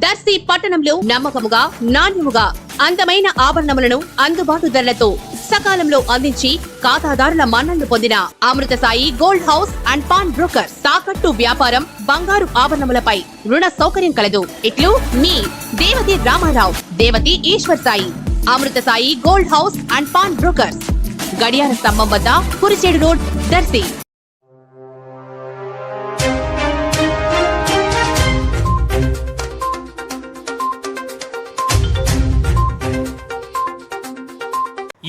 దర్శి పట్టణంలో నమ్మకముగా నాణ్యముగా అందమైన ఆభరణములను అందుబాటు ధరలతో సకాలంలో అందించి ఖాతాదారుల మన్ననలు పొందిన Amrutha Sai gold house and pawn broker. తాకట్టు వ్యాపారం, బంగారు ఆభరణములపై రుణ సౌకర్యం కలదు. ఇట్లు మీ Devathi Ramarao, Devathi Eshwar Sai. Amrutha Sai gold house and pawn brokers, గడియార స్తంభం వద్ద, కురిచేడు రోడ్, దర్శి.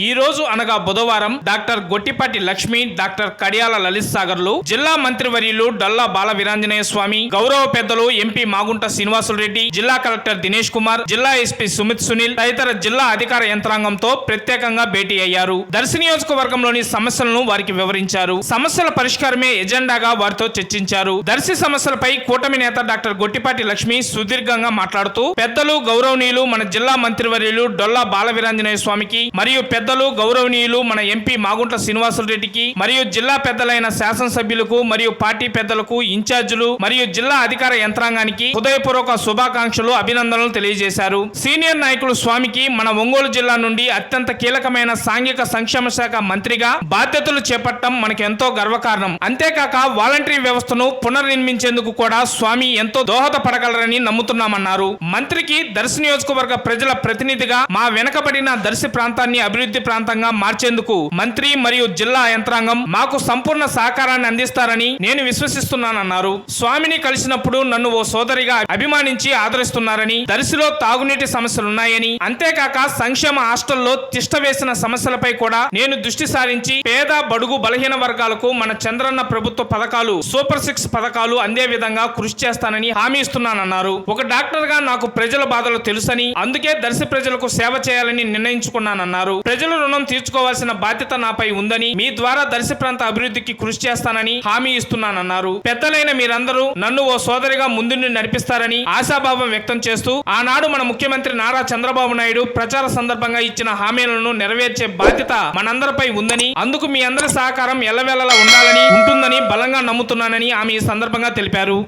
ఈ రోజు అనగా బుధవారం డాక్టర్ గొట్టిపాటి లక్ష్మి, డాక్టర్ కడియాల లలిత్ సాగర్లు, జిల్లా మంత్రివర్యులు డొల్లా బాల వీరాంజనేయ స్వామి, గౌరవ పెద్దలు ఎంపీ మాగుంట శ్రీనివాసులు రెడ్డి, జిల్లా కలెక్టర్ దినేష్ కుమార్, జిల్లా ఎస్పీ సుమిత్ సునీల్ తదితర జిల్లా అధికార యంత్రాంగంతో ప్రత్యేకంగా భేటీ అయ్యారు. దర్శి నియోజకవర్గంలోని సమస్యలను వారికి వివరించారు. సమస్యల పరిష్కారమే ఎజెండాగా వారితో చర్చించారు. దర్శి సమస్యలపై కూటమి నేత డాక్టర్ గొట్టిపాటి లక్ష్మి సుదీర్ఘంగా మాట్లాడుతూ, పెద్దలు గౌరవనీయులు మన జిల్లా మంత్రివర్యులు డొల్లా బాల వీరాంజనేయ స్వామికి మరియు పెద్దలు గౌరవనీయులు మన ఎంపీ మాగుంట శ్రీనివాసులు రెడ్డికి మరియు జిల్లా పెద్దలైన శాసనసభ్యులకు మరియు పార్టీ పెద్దలకు, ఇన్ఛార్జీలు మరియు జిల్లా అధికార యంత్రాంగానికి హృదయపూర్వక శుభాకాంక్షలు, అభినందనలు తెలియజేశారు. సీనియర్ నాయకులు స్వామికి మన ఒంగోలు జిల్లా నుండి అత్యంత కీలకమైన సాంఘిక సంక్షేమ శాఖ మంత్రిగా బాధ్యతలు చేపట్టడం మనకు ఎంతో గర్వకారణం. అంతేకాక వాలంటరీ వ్యవస్థను పునర్నిర్మించేందుకు కూడా స్వామి ఎంతో దోహదపడగలరని నమ్ముతున్నామన్నారు. మంత్రికి దర్శి నియోజకవర్గ ప్రజల ప్రతినిధిగా మా వెనకబడిన దర్శి ప్రాంతాన్ని అభివృద్ధి ప్రాంతంగా మార్చేందుకు మంత్రి మరియు జిల్లా యంత్రాంగం మాకు సంపూర్ణ సహకారాన్ని అందిస్తారని నేను విశ్వసిస్తున్నానన్నారు. స్వామిని కలిసినప్పుడు నన్ను ఓ సోదరిగా అభిమానించి ఆదరిస్తున్నారని, దర్శిలో తాగునీటి సమస్యలున్నాయని, అంతేకాక సంక్షేమ హాస్టల్లో తిష్ట వేసిన సమస్యలపై కూడా నేను దృష్టి సారించి పేద, బడుగు, బలహీన వర్గాలకు మన చంద్రన్న ప్రభుత్వ పథకాలు, సూపర్ 6 పథకాలు అందే విధంగా కృషి చేస్తానని హామీ ఇస్తున్నానన్నారు. ఒక డాక్టర్ గా నాకు ప్రజల బాధలు తెలుసని, అందుకే దర్శి ప్రజలకు సేవ చేయాలని నిర్ణయించుకున్నానన్నారు. ప్రజల రుణం తీర్చుకోవాల్సిన బాధ్యత నాపై ఉందని, మీ ద్వారా దర్శి ప్రాంత అభివృద్ధికి కృషి చేస్తానని హామీ ఇస్తున్నానన్నారు. పెద్దలైన మీరందరూ నన్ను ఓ సోదరిగా ముందుండి నడిపిస్తారని ఆశాభావం వ్యక్తం చేస్తూ, ఆనాడు మన ముఖ్యమంత్రి నారా చంద్రబాబు నాయుడు ప్రచార సందర్భంగా ఇచ్చిన హామీలను నెరవేర్చే బాధ్యత మనందరిపై ఉందని, అందుకు మీ అందరి సహకారం ఎల్లవేళలా ఉండాలని, ఉంటుందని బలంగా నమ్ముతున్నానని ఆమె ఈ సందర్భంగా తెలిపారు.